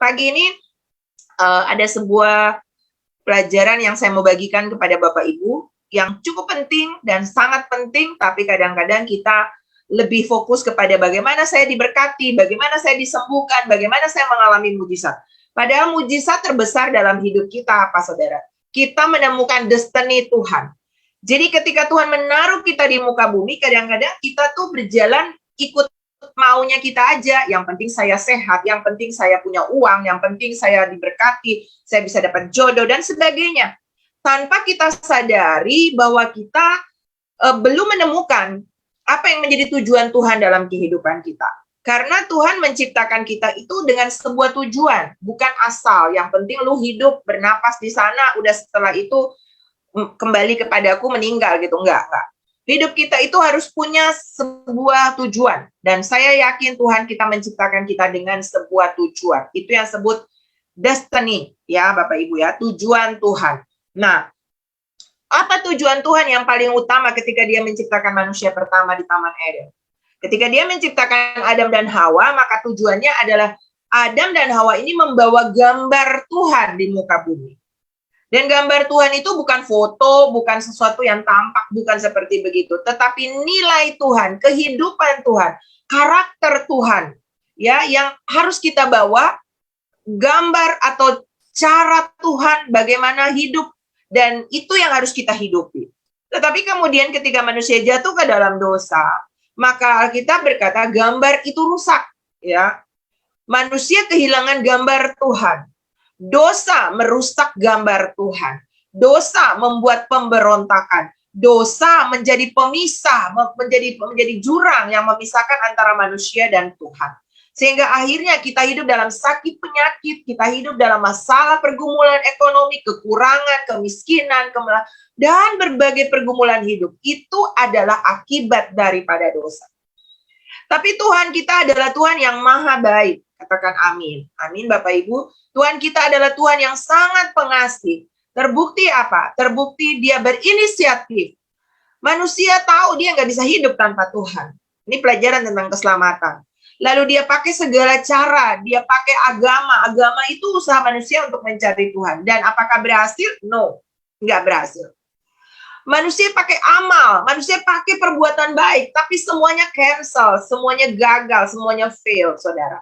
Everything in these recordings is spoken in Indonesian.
pagi ini ada sebuah pelajaran yang saya mau bagikan kepada Bapak Ibu yang cukup penting dan sangat penting, tapi kadang-kadang kita lebih fokus kepada bagaimana saya diberkati, bagaimana saya disembuhkan, bagaimana saya mengalami mujizat. Padahal mujizat terbesar dalam hidup kita apa, saudara? Kita menemukan destiny Tuhan. Jadi ketika Tuhan menaruh kita di muka bumi, kadang-kadang kita tuh berjalan ikut maunya kita aja. Yang penting saya sehat, yang penting saya punya uang, yang penting saya diberkati, saya bisa dapat jodoh dan sebagainya. Tanpa kita sadari bahwa kita belum menemukan apa yang menjadi tujuan Tuhan dalam kehidupan kita. Karena Tuhan menciptakan kita itu dengan sebuah tujuan, bukan asal. Yang penting lu hidup, bernapas di sana, udah setelah itu kembali kepadaku meninggal gitu. Enggak. Hidup kita itu harus punya sebuah tujuan. Dan saya yakin Tuhan kita menciptakan kita dengan sebuah tujuan. Itu yang sebut destiny, ya Bapak Ibu ya, tujuan Tuhan. Nah, apa tujuan Tuhan yang paling utama ketika dia menciptakan manusia pertama di Taman Eden? Ketika dia menciptakan Adam dan Hawa, maka tujuannya adalah Adam dan Hawa ini membawa gambar Tuhan di muka bumi. Dan gambar Tuhan itu bukan foto, bukan sesuatu yang tampak, bukan seperti begitu. Tetapi nilai Tuhan, kehidupan Tuhan, karakter Tuhan, ya, yang harus kita bawa, gambar atau cara Tuhan bagaimana hidup, dan itu yang harus kita hidupi. Tetapi kemudian ketika manusia jatuh ke dalam dosa, maka Alkitab berkata gambar itu rusak, ya. Manusia kehilangan gambar Tuhan. Dosa merusak gambar Tuhan. Dosa membuat pemberontakan. Dosa menjadi pemisah, menjadi jurang yang memisahkan antara manusia dan Tuhan. Sehingga akhirnya kita hidup dalam sakit penyakit, kita hidup dalam masalah pergumulan ekonomi, kekurangan, kemiskinan, dan berbagai pergumulan hidup. Itu adalah akibat daripada dosa. Tapi Tuhan kita adalah Tuhan yang maha baik. Katakan amin. Amin Bapak Ibu. Tuhan kita adalah Tuhan yang sangat pengasih. Terbukti apa? Terbukti dia berinisiatif. Manusia tahu dia nggak bisa hidup tanpa Tuhan. Ini pelajaran tentang keselamatan. Lalu dia pakai segala cara. Dia pakai agama. Agama itu usaha manusia untuk mencari Tuhan. Dan apakah berhasil? No. Nggak berhasil. Manusia pakai amal, manusia pakai perbuatan baik, tapi semuanya cancel, semuanya gagal, semuanya fail, saudara.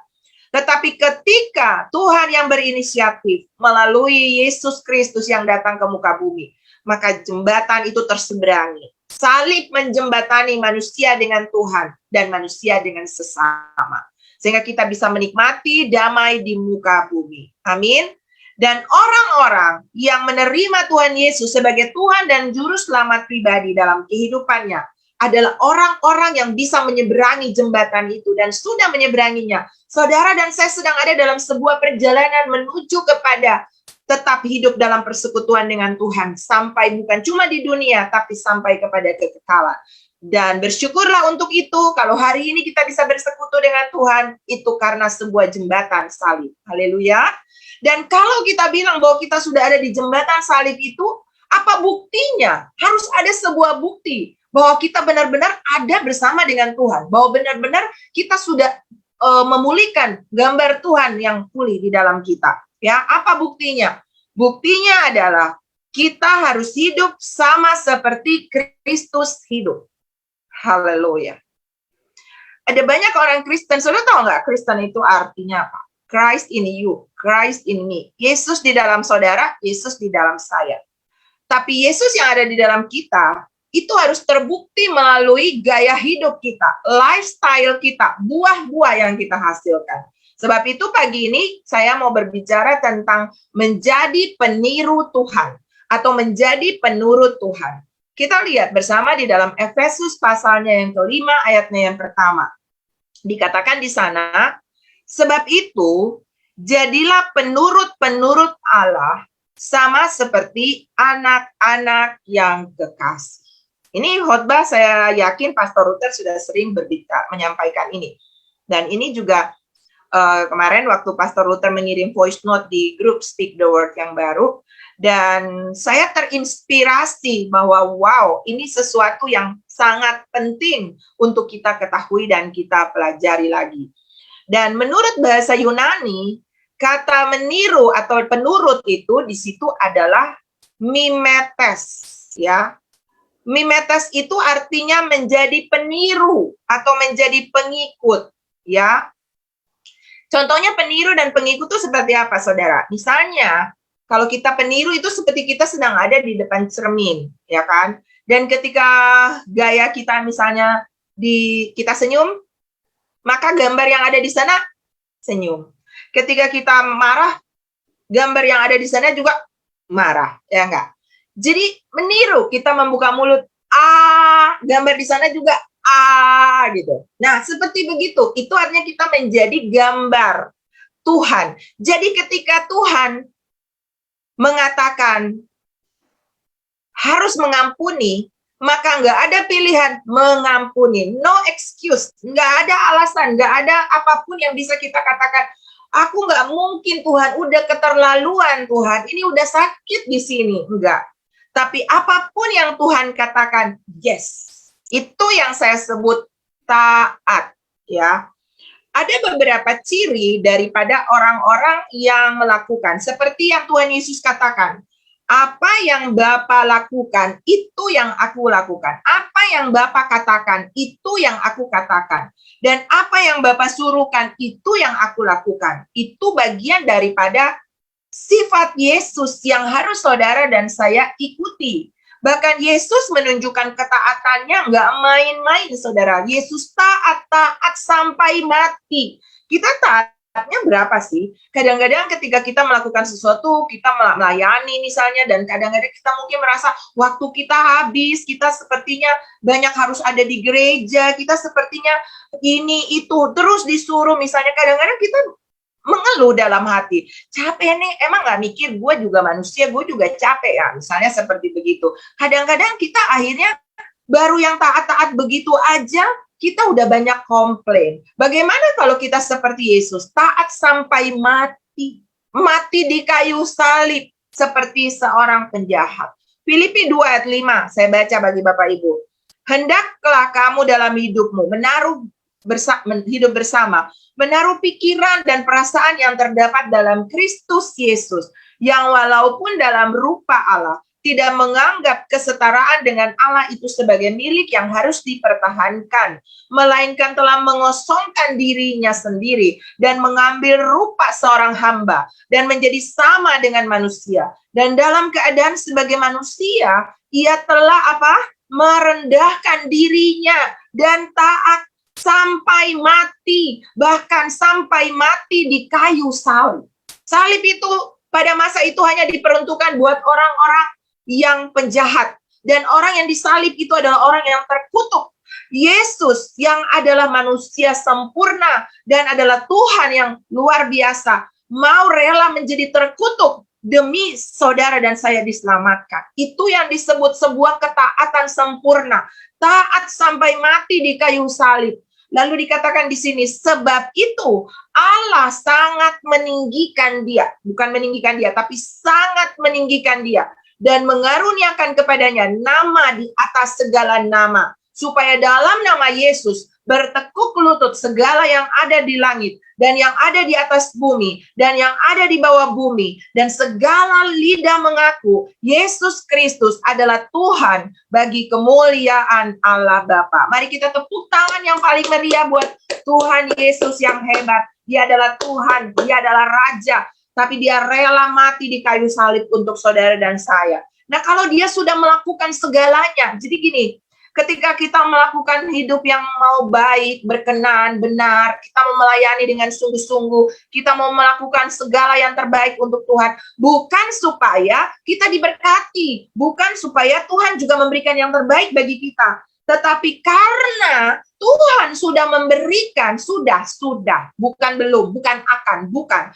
Tetapi ketika Tuhan yang berinisiatif melalui Yesus Kristus yang datang ke muka bumi, maka jembatan itu terseberangi. Salib menjembatani manusia dengan Tuhan dan manusia dengan sesama. Sehingga kita bisa menikmati damai di muka bumi. Amin. Dan orang-orang yang menerima Tuhan Yesus sebagai Tuhan dan Juru Selamat pribadi dalam kehidupannya adalah orang-orang yang bisa menyeberangi jembatan itu dan sudah menyeberanginya. Saudara dan saya sedang ada dalam sebuah perjalanan menuju kepada tetap hidup dalam persekutuan dengan Tuhan. Sampai bukan cuma di dunia, tapi sampai kepada kekekalan. Dan bersyukurlah untuk itu, kalau hari ini kita bisa bersekutu dengan Tuhan, itu karena sebuah jembatan salib. Haleluya. Dan kalau kita bilang bahwa kita sudah ada di jembatan salib itu, apa buktinya? Harus ada sebuah bukti bahwa kita benar-benar ada bersama dengan Tuhan. Bahwa benar-benar kita sudah memulihkan gambar Tuhan yang pulih di dalam kita. Ya, apa buktinya? Buktinya adalah kita harus hidup sama seperti Kristus hidup. Haleluya. Ada banyak orang Kristen, saudara tahu nggak Kristen itu artinya apa? Christ in you, Christ in me. Yesus di dalam saudara, Yesus di dalam saya. Tapi Yesus yang ada di dalam kita, itu harus terbukti melalui gaya hidup kita, lifestyle kita, buah-buah yang kita hasilkan. Sebab itu pagi ini saya mau berbicara tentang menjadi peniru Tuhan atau menjadi penurut Tuhan. Kita lihat bersama di dalam Efesus pasalnya yang kelima, ayatnya yang pertama. Dikatakan di sana, sebab itu, jadilah penurut-penurut Allah sama seperti anak-anak yang kekasih. Ini khotbah saya yakin Pastor Luther sudah sering berbicara, menyampaikan ini. Dan ini juga kemarin waktu Pastor Luther mengirim voice note di grup Speak the Word yang baru, dan saya terinspirasi bahwa wow, ini sesuatu yang sangat penting untuk kita ketahui dan kita pelajari lagi. Dan menurut bahasa Yunani, Kata meniru atau penurut itu di situ adalah mimetes, ya. Mimetes itu artinya menjadi peniru atau menjadi pengikut, ya. Contohnya peniru dan pengikut itu seperti apa, saudara? Misalnya, kalau kita peniru itu seperti kita sedang ada di depan cermin, ya kan? Dan ketika gaya kita misalnya kita senyum, maka gambar yang ada di sana senyum. Ketika kita marah, gambar yang ada di sana juga marah, ya enggak? Jadi meniru, kita membuka mulut, gambar di sana juga gitu. Nah, seperti begitu, itu artinya kita menjadi gambar Tuhan. Jadi ketika Tuhan mengatakan harus mengampuni, maka nggak ada pilihan mengampuni. No excuse, nggak ada alasan, nggak ada apapun yang bisa kita katakan, aku nggak mungkin Tuhan, udah keterlaluan Tuhan, ini udah sakit di sini. Enggak. Tapi apapun yang Tuhan katakan, yes. Itu yang saya sebut taat, ya. Ada beberapa ciri daripada orang-orang yang melakukan. Seperti yang Tuhan Yesus katakan, apa yang Bapa lakukan, itu yang aku lakukan. Apa yang Bapa katakan, itu yang aku katakan. Dan apa yang Bapa suruhkan, itu yang aku lakukan. Itu bagian daripada sifat Yesus yang harus saudara dan saya ikuti. Bahkan Yesus menunjukkan ketaatannya nggak main-main, saudara. Yesus taat sampai mati. Kita taatnya berapa sih? Kadang-kadang ketika kita melakukan sesuatu, kita melayani misalnya, dan kadang-kadang kita mungkin merasa waktu kita habis, kita sepertinya banyak harus ada di gereja, kita sepertinya ini, itu, terus disuruh misalnya. Kadang-kadang kita mengeluh dalam hati, capek nih, emang nggak mikir gue juga manusia, gue juga capek ya, misalnya seperti begitu. Kadang-kadang kita akhirnya baru yang taat-taat begitu aja, kita udah banyak komplain. Bagaimana kalau kita seperti Yesus, taat sampai mati, mati di kayu salib, seperti seorang penjahat. Filipi 2 ayat 5, saya baca bagi Bapak Ibu. Hendaklah kamu dalam hidupmu hidup bersama, menaruh pikiran dan perasaan yang terdapat dalam Kristus Yesus, yang walaupun dalam rupa Allah, tidak menganggap kesetaraan dengan Allah itu sebagai milik yang harus dipertahankan, melainkan telah mengosongkan dirinya sendiri dan mengambil rupa seorang hamba dan menjadi sama dengan manusia. Dan dalam keadaan sebagai manusia, ia telah merendahkan dirinya dan taat sampai mati, bahkan sampai mati di kayu salib. Salib itu pada masa itu hanya diperuntukkan buat orang-orang yang penjahat, dan orang yang disalib itu adalah orang yang terkutuk. Yesus yang adalah manusia sempurna dan adalah Tuhan yang luar biasa, mau rela menjadi terkutuk demi saudara dan saya diselamatkan. Itu yang disebut sebuah ketaatan sempurna, taat sampai mati di kayu salib. Lalu dikatakan di sini, sebab itu Allah sangat meninggikan dia, bukan meninggikan dia, tapi sangat meninggikan dia, dan mengaruniakan kepadanya nama di atas segala nama, supaya dalam nama Yesus bertekuk lutut segala yang ada di langit, dan yang ada di atas bumi, dan yang ada di bawah bumi, dan segala lidah mengaku Yesus Kristus adalah Tuhan bagi kemuliaan Allah Bapa. Mari kita tepuk tangan yang paling meriah buat Tuhan Yesus yang hebat. Dia adalah Tuhan, dia adalah Raja, tapi dia rela mati di kayu salib untuk saudara dan saya. Nah, kalau dia sudah melakukan segalanya, jadi gini, ketika kita melakukan hidup yang mau baik, berkenan, benar, kita mau melayani dengan sungguh-sungguh, kita mau melakukan segala yang terbaik untuk Tuhan, bukan supaya kita diberkati, bukan supaya Tuhan juga memberikan yang terbaik bagi kita, tetapi karena Tuhan sudah memberikan, sudah, bukan belum, bukan akan, bukan.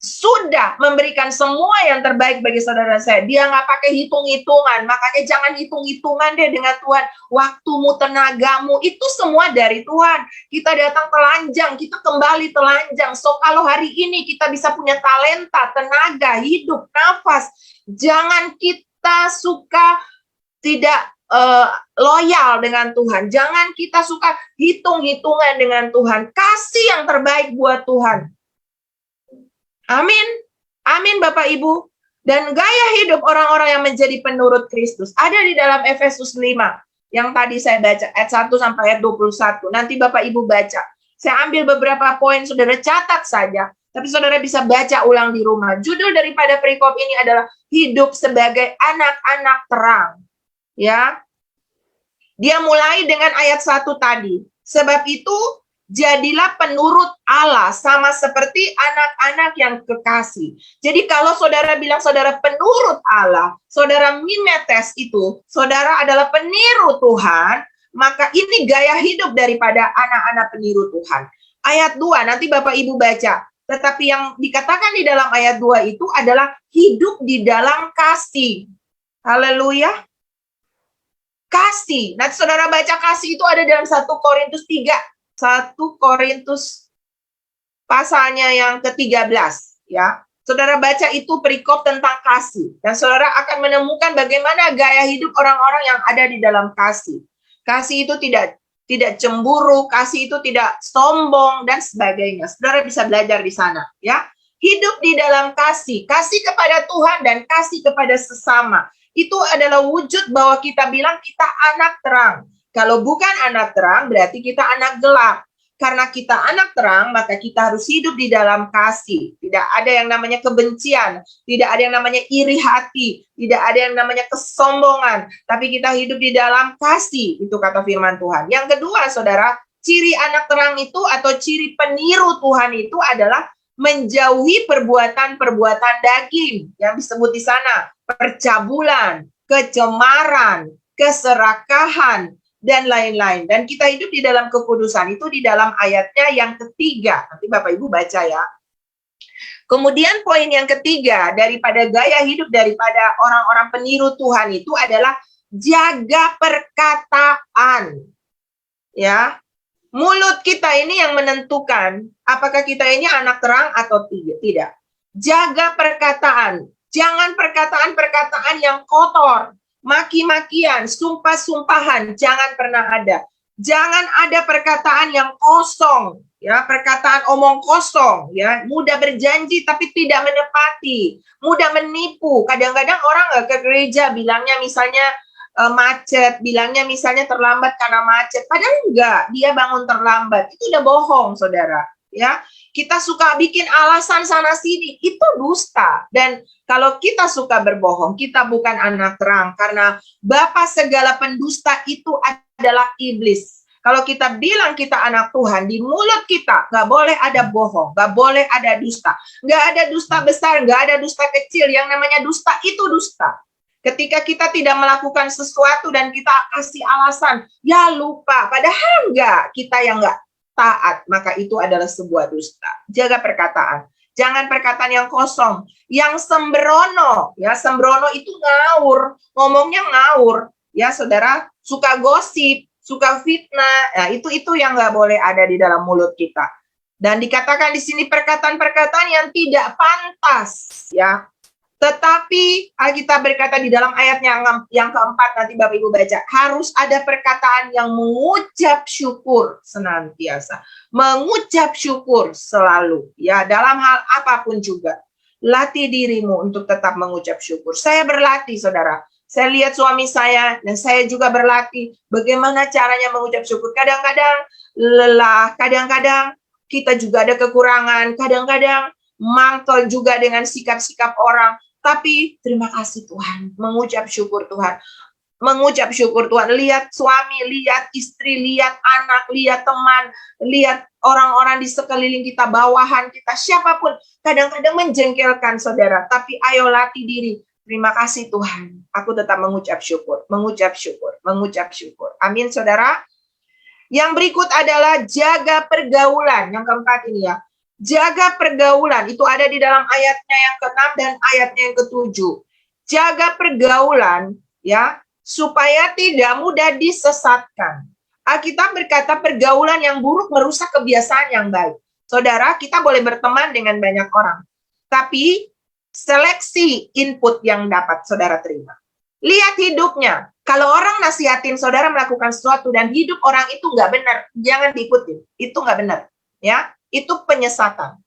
Sudah memberikan semua yang terbaik bagi saudara saya. Dia nggak pakai hitung-hitungan. Makanya jangan hitung-hitungan deh dengan Tuhan. Waktumu, tenagamu, itu semua dari Tuhan. Kita datang telanjang, kita kembali telanjang. So, kalau hari ini kita bisa punya talenta, tenaga, hidup, nafas, jangan kita suka tidak loyal dengan Tuhan. Jangan kita suka hitung-hitungan dengan Tuhan. Kasih yang terbaik buat Tuhan. Amin. Amin Bapak Ibu. Dan gaya hidup orang-orang yang menjadi penurut Kristus ada di dalam Efesus 5 yang tadi saya baca ayat 1 sampai ayat 21. Nanti Bapak Ibu baca. Saya ambil beberapa poin, saudara catat saja. Tapi saudara bisa baca ulang di rumah. Judul daripada perikop ini adalah hidup sebagai anak-anak terang. Ya. Dia mulai dengan ayat 1 tadi. Sebab itu jadilah penurut Allah sama seperti anak-anak yang kekasih. Jadi kalau saudara bilang saudara penurut Allah, saudara mimetes itu, saudara adalah peniru Tuhan, maka ini gaya hidup daripada anak-anak peniru Tuhan. Ayat 2, nanti Bapak Ibu baca. Tetapi yang dikatakan di dalam ayat 2 itu adalah hidup di dalam kasih. Haleluya. Kasih. Nanti saudara baca kasih itu ada dalam 1 Korintus 3. 1 Korintus pasalnya yang ke-13, ya. Saudara baca itu perikop tentang kasih, dan saudara akan menemukan bagaimana gaya hidup orang-orang yang ada di dalam kasih. Kasih itu tidak cemburu, kasih itu tidak sombong dan sebagainya. Saudara bisa belajar di sana, ya. Hidup di dalam kasih, kasih kepada Tuhan dan kasih kepada sesama. Itu adalah wujud bahwa kita bilang kita anak terang. Kalau bukan anak terang, berarti kita anak gelap. Karena kita anak terang, maka kita harus hidup di dalam kasih. Tidak ada yang namanya kebencian, tidak ada yang namanya iri hati, tidak ada yang namanya kesombongan, tapi kita hidup di dalam kasih, itu kata firman Tuhan. Yang kedua, saudara, ciri anak terang itu atau ciri peniru Tuhan itu adalah menjauhi perbuatan-perbuatan daging yang disebut di sana, percabulan, kecemaran, keserakahan, dan lain-lain. Dan kita hidup di dalam kekudusan itu di dalam ayatnya yang ketiga. Nanti Bapak Ibu baca ya. Kemudian poin yang ketiga daripada gaya hidup daripada orang-orang peniru Tuhan itu adalah jaga perkataan. Ya. Mulut kita ini yang menentukan apakah kita ini anak terang atau tidak. Jaga perkataan. Jangan perkataan-perkataan yang kotor. Maki-makian, sumpah-sumpahan, jangan pernah ada. Jangan ada perkataan yang kosong, ya, perkataan omong kosong, ya, mudah berjanji tapi tidak menepati, mudah menipu. Kadang-kadang orang nggak ke gereja, bilangnya misalnya macet, bilangnya misalnya terlambat karena macet. Padahal enggak, dia bangun terlambat. Itu udah bohong, saudara. Ya, kita suka bikin alasan sana sini, itu dusta. Dan kalau kita suka berbohong, kita bukan anak terang, karena bapa segala pendusta itu adalah iblis. Kalau kita bilang kita anak Tuhan, di mulut kita nggak boleh ada bohong, nggak boleh ada dusta, nggak ada dusta besar, nggak ada dusta kecil. Yang namanya dusta itu dusta. Ketika kita tidak melakukan sesuatu dan kita kasih alasan, ya lupa, padahal enggak, kita yang enggak taat, maka itu adalah sebuah dusta. Jaga perkataan. Jangan perkataan yang kosong, yang sembrono. Ya, sembrono itu ngawur, ngomongnya ngawur. Ya, saudara, suka gosip, suka fitnah. Nah, itu yang nggak boleh ada di dalam mulut kita. Dan dikatakan di sini perkataan-perkataan yang tidak pantas, ya. Tetapi Alkitab berkata di dalam ayatnya yang keempat, nanti Bapak Ibu baca, harus ada perkataan yang mengucap syukur senantiasa. Mengucap syukur selalu. Ya, dalam hal apapun juga. Latih dirimu untuk tetap mengucap syukur. Saya berlatih, saudara. Saya lihat suami saya, dan saya juga berlatih bagaimana caranya mengucap syukur. Kadang-kadang lelah, kadang-kadang kita juga ada kekurangan, kadang-kadang mantel juga dengan sikap-sikap orang. Tapi terima kasih Tuhan, mengucap syukur Tuhan. Mengucap syukur Tuhan, lihat suami, lihat istri, lihat anak, lihat teman, lihat orang-orang di sekeliling kita, bawahan kita, siapapun. Kadang-kadang menjengkelkan saudara, tapi ayo latih diri. Terima kasih Tuhan, aku tetap mengucap syukur, mengucap syukur, mengucap syukur. Amin saudara. Yang berikut adalah jaga pergaulan, yang keempat ini ya. Jaga pergaulan, itu ada di dalam ayatnya yang ke-6 dan ayatnya yang ke-7. Jaga pergaulan, ya, supaya tidak mudah disesatkan. Alkitab berkata pergaulan yang buruk merusak kebiasaan yang baik. Saudara, kita boleh berteman dengan banyak orang, tapi seleksi input yang dapat saudara terima. Lihat hidupnya. Kalau orang nasihatin saudara melakukan sesuatu dan hidup orang itu nggak benar, jangan diikutin. Itu nggak benar, ya. Itu penyesatan.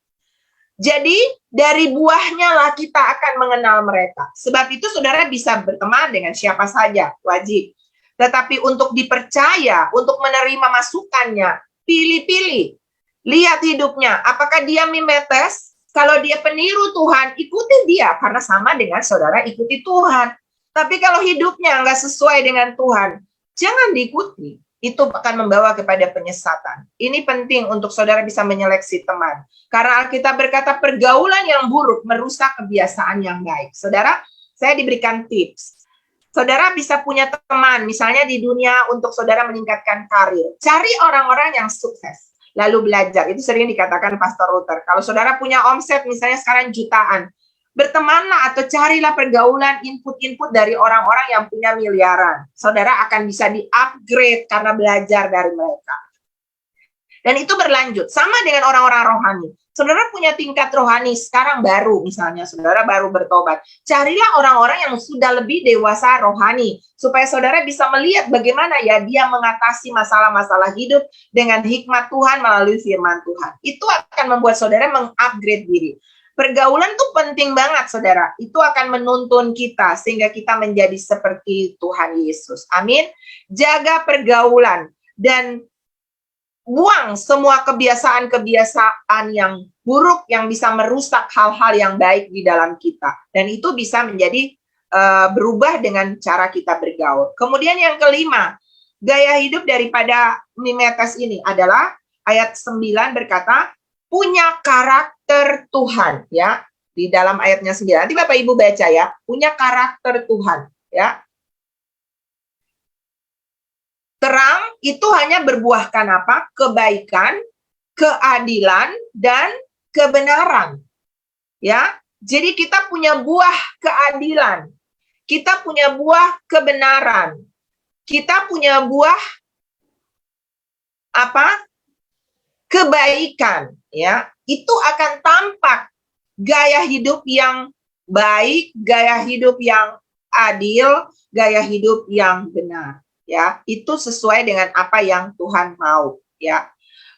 Jadi dari buahnya lah kita akan mengenal mereka. Sebab itu saudara bisa berteman dengan siapa saja, wajib. Tetapi untuk dipercaya, untuk menerima masukannya, pilih-pilih. Lihat hidupnya, apakah dia mimetes? Kalau dia peniru Tuhan, ikuti dia, karena sama dengan saudara ikuti Tuhan. Tapi kalau hidupnya nggak sesuai dengan Tuhan, jangan diikuti. Itu akan membawa kepada penyesatan. Ini penting untuk saudara bisa menyeleksi teman. Karena Alkitab berkata pergaulan yang buruk merusak kebiasaan yang baik. Saudara, saya diberikan tips. Saudara bisa punya teman, misalnya di dunia untuk saudara meningkatkan karir. Cari orang-orang yang sukses, lalu belajar. Itu sering dikatakan Pastor Luther. Kalau saudara punya omset misalnya sekarang jutaan, bertemanlah atau carilah pergaulan input-input dari orang-orang yang punya miliaran. Saudara akan bisa di-upgrade karena belajar dari mereka. Dan itu berlanjut. Sama dengan orang-orang rohani. Saudara punya tingkat rohani sekarang baru, misalnya saudara baru bertobat. Carilah orang-orang yang sudah lebih dewasa rohani. Supaya saudara bisa melihat bagaimana ya dia mengatasi masalah-masalah hidup dengan hikmat Tuhan melalui firman Tuhan. Itu akan membuat saudara mengupgrade diri. Pergaulan tuh penting banget, saudara. Itu akan menuntun kita sehingga kita menjadi seperti Tuhan Yesus. Amin. Jaga pergaulan dan buang semua kebiasaan-kebiasaan yang buruk yang bisa merusak hal-hal yang baik di dalam kita. Dan itu bisa menjadi berubah dengan cara kita bergaul. Kemudian yang kelima, gaya hidup daripada mimetes ini adalah ayat 9 berkata, punya karakter Tuhan, ya. Di dalam ayatnya 9. Nanti Bapak Ibu baca ya, punya karakter Tuhan, ya. Terang itu hanya berbuahkan apa? Kebaikan, keadilan, dan kebenaran. Ya. Jadi kita punya buah keadilan. Kita punya buah kebenaran. Kita punya buah apa? Kebaikan, ya. Itu akan tampak gaya hidup yang baik, gaya hidup yang adil, gaya hidup yang benar, ya. Itu sesuai dengan apa yang Tuhan mau, ya.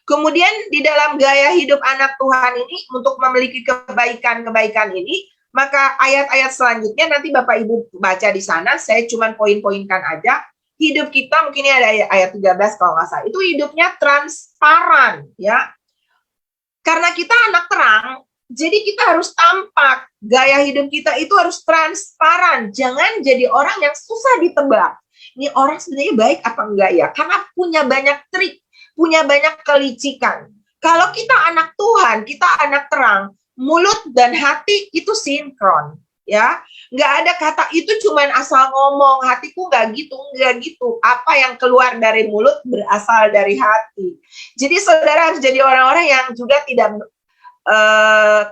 Kemudian di dalam gaya hidup anak Tuhan ini untuk memiliki kebaikan-kebaikan ini, maka ayat-ayat selanjutnya nanti Bapak Ibu baca di sana, saya cuma poin-poinkan aja. Hidup kita, mungkin ini ada ayat 13 kalau nggak salah, itu hidupnya transparan, ya. Karena kita anak terang, jadi kita harus tampak. Gaya hidup kita itu harus transparan. Jangan jadi orang yang susah ditebak. Ini orang sebenarnya baik apa enggak ya? Karena punya banyak trik, punya banyak kelicikan. Kalau kita anak Tuhan, kita anak terang, mulut dan hati itu sinkron. Ya, nggak ada kata itu cuman asal ngomong, hatiku nggak gitu. Apa yang keluar dari mulut berasal dari hati. Jadi saudara harus jadi orang-orang yang juga tidak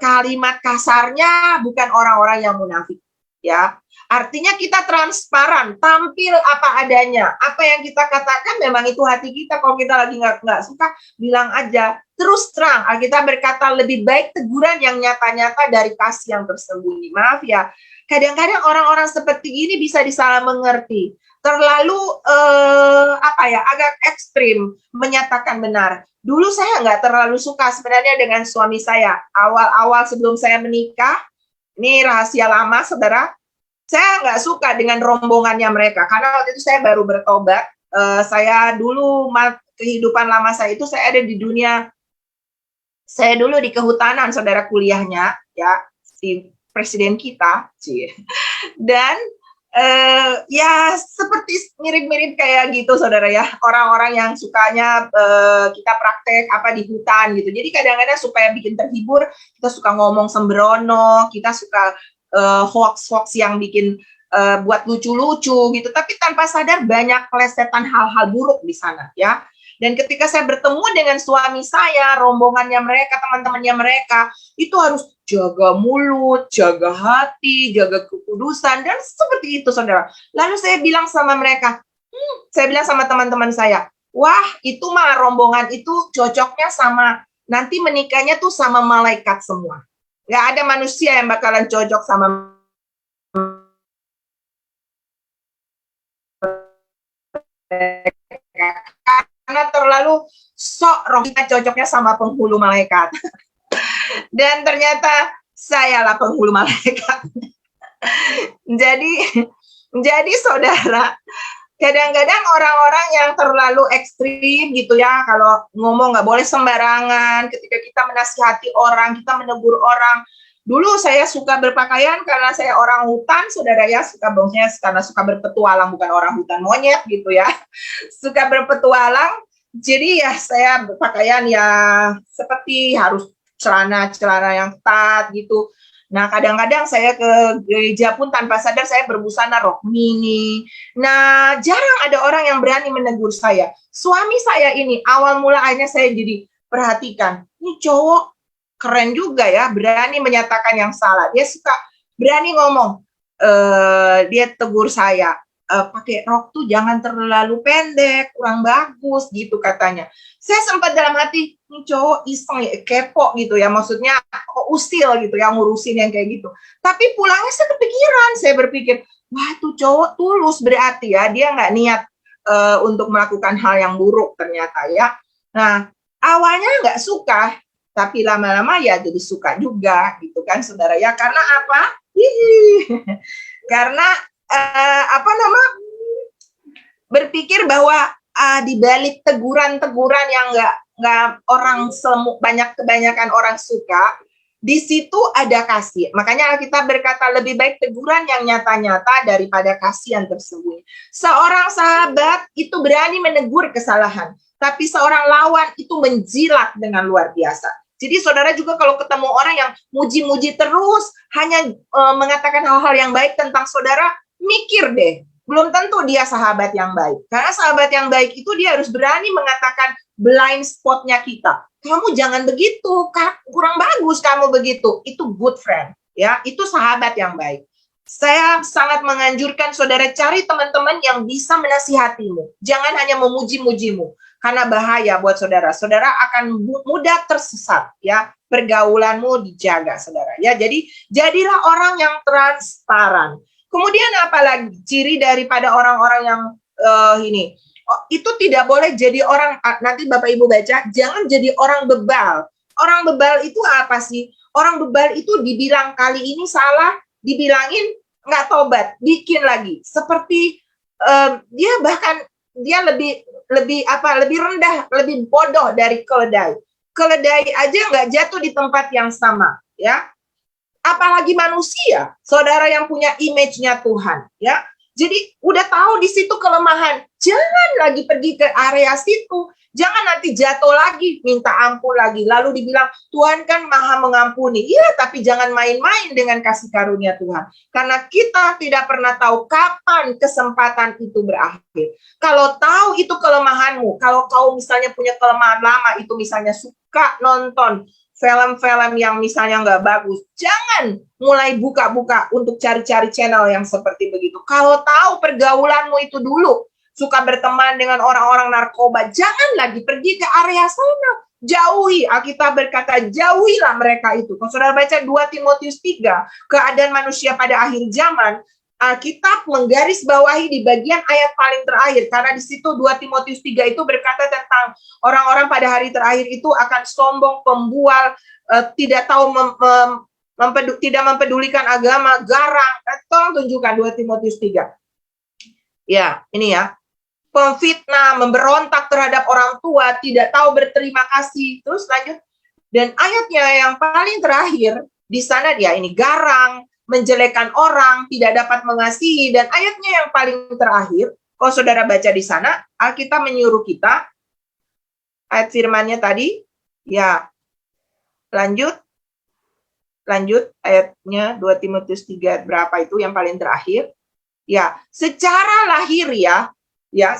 kalimat kasarnya bukan orang-orang yang munafik, ya. Artinya kita transparan, tampil apa adanya. Apa yang kita katakan memang itu hati kita. Kalau kita lagi nggak suka, bilang aja. Terus terang, Alkitab berkata lebih baik teguran yang nyata-nyata dari kasih yang tersembunyi. Maaf ya, kadang-kadang orang-orang seperti ini bisa disalah mengerti. Terlalu agak ekstrim menyatakan benar. Dulu saya nggak terlalu suka sebenarnya dengan suami saya. Awal-awal sebelum saya menikah, ini rahasia lama, saudara. Saya nggak suka dengan rombongannya mereka, karena waktu itu saya baru bertobat. Saya dulu, kehidupan lama saya itu saya ada di dunia, saya dulu di kehutanan, saudara, kuliahnya, ya, si presiden kita, dan ya seperti mirip-mirip kayak gitu, saudara ya, orang-orang yang sukanya kita praktek apa di hutan gitu. Jadi kadang-kadang supaya bikin terhibur, kita suka ngomong sembrono, kita suka hoax-hoax yang bikin buat lucu-lucu gitu, tapi tanpa sadar banyak pelesetan hal-hal buruk di sana, ya. Dan ketika saya bertemu dengan suami saya, rombongannya mereka, teman-temannya mereka, itu harus jaga mulut, jaga hati, jaga kekudusan, dan seperti itu, saudara. Lalu saya bilang sama mereka, saya bilang sama teman-teman saya, wah, itu mah rombongan itu cocoknya sama, nanti menikahnya tuh sama malaikat semua. Nggak ada manusia yang bakalan cocok sama karena terlalu sok rohnya cocoknya sama penghulu malaikat. Dan ternyata sayalah penghulu malaikat. Jadi, jadi saudara, kadang-kadang orang-orang yang terlalu ekstrim gitu ya, kalau ngomong nggak boleh sembarangan, ketika kita menasihati orang, kita menegur orang. Dulu saya suka berpakaian karena saya orang hutan, saudara ya, suka bongnya karena suka berpetualang, bukan orang hutan monyet gitu ya. Suka berpetualang, jadi ya saya berpakaian ya seperti harus celana-celana yang ketat gitu. Nah, kadang-kadang saya ke gereja pun tanpa sadar saya berbusana rok mini. Nah, jarang ada orang yang berani menegur saya. Suami saya ini awal mula akhirnya saya jadi perhatikan. Ini cowok keren juga ya, berani menyatakan yang salah. Dia suka berani ngomong. Dia tegur saya, pakai rok tuh jangan terlalu pendek, kurang bagus gitu katanya. Saya sempat dalam hati, ini cowok iseng ya, kepo gitu ya, maksudnya usil gitu ya, ngurusin yang kayak gitu. Tapi pulangnya saya kepikiran, saya berpikir, wah tuh cowok tulus berarti ya, dia nggak niat untuk melakukan hal yang buruk ternyata ya. Nah, awalnya nggak suka, tapi lama-lama ya jadi suka juga gitu kan saudara ya, karena apa? Karena berpikir bahwa di balik teguran-teguran yang nggak orang kebanyakan orang suka, di situ ada kasih. Makanya kita berkata lebih baik teguran yang nyata-nyata daripada kasih yang tersembunyi. Seorang sahabat itu berani menegur kesalahan, tapi seorang lawan itu menjilat dengan luar biasa. Jadi saudara juga kalau ketemu orang yang muji-muji terus, hanya mengatakan hal-hal yang baik tentang saudara, mikir deh, belum tentu dia sahabat yang baik. Karena sahabat yang baik itu dia harus berani mengatakan blind spotnya kita. Kamu jangan begitu, kurang bagus kamu begitu. Itu good friend, ya. Itu sahabat yang baik. Saya sangat menganjurkan saudara cari teman-teman yang bisa menasihatimu. Jangan hanya memuji-mujimu, karena bahaya buat saudara. Saudara akan mudah tersesat, ya. Pergaulanmu dijaga, saudara. Ya, jadi jadilah orang yang transparan. Kemudian apalagi ciri daripada orang-orang yang ini, itu tidak boleh jadi orang, nanti Bapak Ibu baca, jangan jadi orang bebal. Orang bebal itu apa sih? Orang bebal itu dibilang kali ini salah, dibilangin nggak tobat, bikin lagi. Seperti dia bahkan dia lebih rendah, lebih bodoh dari keledai. Keledai aja nggak jatuh di tempat yang sama, ya. Apalagi manusia, saudara yang punya image-nya Tuhan, ya. Jadi udah tahu di situ kelemahan, jangan lagi pergi ke area situ, jangan nanti jatuh lagi, minta ampun lagi, lalu dibilang Tuhan kan maha mengampuni. Iya, tapi jangan main-main dengan kasih karunia Tuhan, karena kita tidak pernah tahu kapan kesempatan itu berakhir. Kalau tahu itu kelemahanmu, kalau kau misalnya punya kelemahan lama, itu misalnya suka nonton film-film yang misalnya nggak bagus, jangan mulai buka-buka untuk cari-cari channel yang seperti begitu. Kalau tahu pergaulanmu itu dulu, suka berteman dengan orang-orang narkoba, jangan lagi pergi ke area sana. Jauhi, Alkitab berkata, jauhilah mereka itu. Kalau saudara baca 2 Timotius 3, keadaan manusia pada akhir zaman, Alkitab menggarisbawahi di bagian ayat paling terakhir, karena di situ 2 Timotius 3 itu berkata tentang orang-orang pada hari terakhir itu akan sombong, pembual, tidak tahu tidak mempedulikan agama, garang. Tolong tunjukkan 2 Timotius 3. Ya, ini ya. Pemfitnah, memberontak terhadap orang tua, tidak tahu berterima kasih. Terus lanjut. Dan ayatnya yang paling terakhir, di sana dia ini garang, menjelekkan orang, tidak dapat mengasihi, dan ayatnya yang paling terakhir, kalau saudara baca di sana, Alkitab menyuruh kita, ayat firmannya tadi, ya, lanjut, ayatnya 2 Timotius 3 berapa itu yang paling terakhir, ya, secara lahir ya,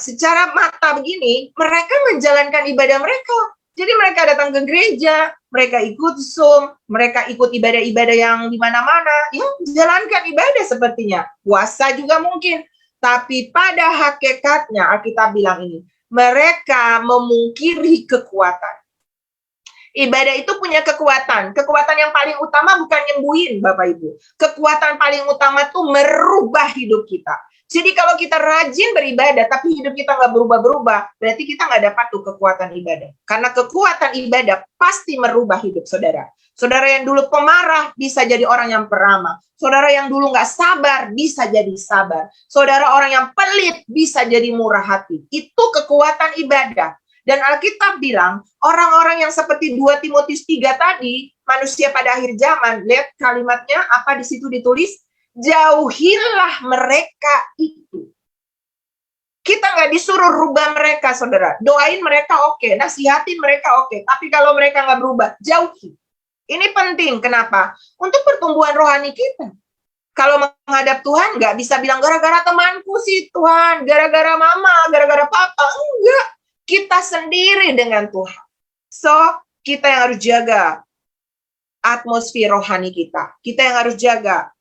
secara mata begini, mereka menjalankan ibadah mereka. Jadi mereka datang ke gereja, mereka ikut Zoom, mereka ikut ibadah-ibadah yang di mana-mana, ya jalankan ibadah sepertinya. Puasa juga mungkin. Tapi pada hakikatnya, Alkitab bilang ini, mereka memungkiri kekuatan. Ibadah itu punya kekuatan. Kekuatan yang paling utama bukan nyembuhin, Bapak Ibu. Kekuatan paling utama itu merubah hidup kita. Jadi kalau kita rajin beribadah, tapi hidup kita nggak berubah-berubah, berarti kita nggak dapat tuh kekuatan ibadah. Karena kekuatan ibadah pasti merubah hidup saudara. Saudara yang dulu pemarah bisa jadi orang yang peramah. Saudara yang dulu nggak sabar bisa jadi sabar. Saudara orang yang pelit bisa jadi murah hati. Itu kekuatan ibadah. Dan Alkitab bilang, orang-orang yang seperti 2 Timotius 3 tadi, manusia pada akhir zaman, lihat kalimatnya, apa di situ ditulis? Jauhilah mereka itu. Kita nggak disuruh rubah mereka, saudara. Doain mereka oke, nasihatin mereka oke. Tapi kalau mereka nggak berubah, jauhi. Ini penting, kenapa? Untuk pertumbuhan rohani kita. Kalau menghadap Tuhan, nggak bisa bilang, gara-gara temanku sih Tuhan, gara-gara mama, gara-gara papa. Enggak. Kita sendiri dengan Tuhan. So, kita yang harus jaga atmosfer rohani kita. Kita yang harus jaga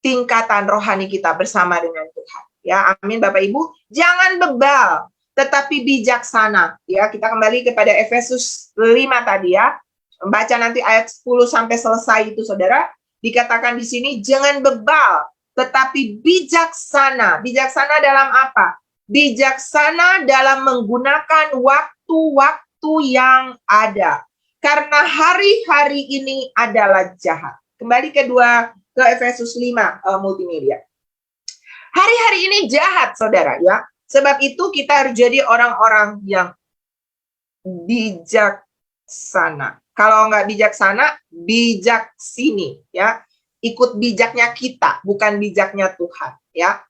tingkatan rohani kita bersama dengan Tuhan. Ya, amin Bapak Ibu. Jangan bebal, tetapi bijaksana. Ya, kita kembali kepada Efesus 5 tadi ya. Baca nanti ayat 10 sampai selesai itu, saudara. Dikatakan di sini, jangan bebal, tetapi bijaksana. Bijaksana dalam apa? Bijaksana dalam menggunakan waktu-waktu yang ada. Karena hari-hari ini adalah jahat. Kembali ke Efesus 5 multimedia. Hari-hari ini jahat, saudara, ya. Sebab itu kita harus jadi orang-orang yang bijaksana. Kalau nggak bijaksana, bijak sini, ya. Ikut bijaknya kita, bukan bijaknya Tuhan, ya.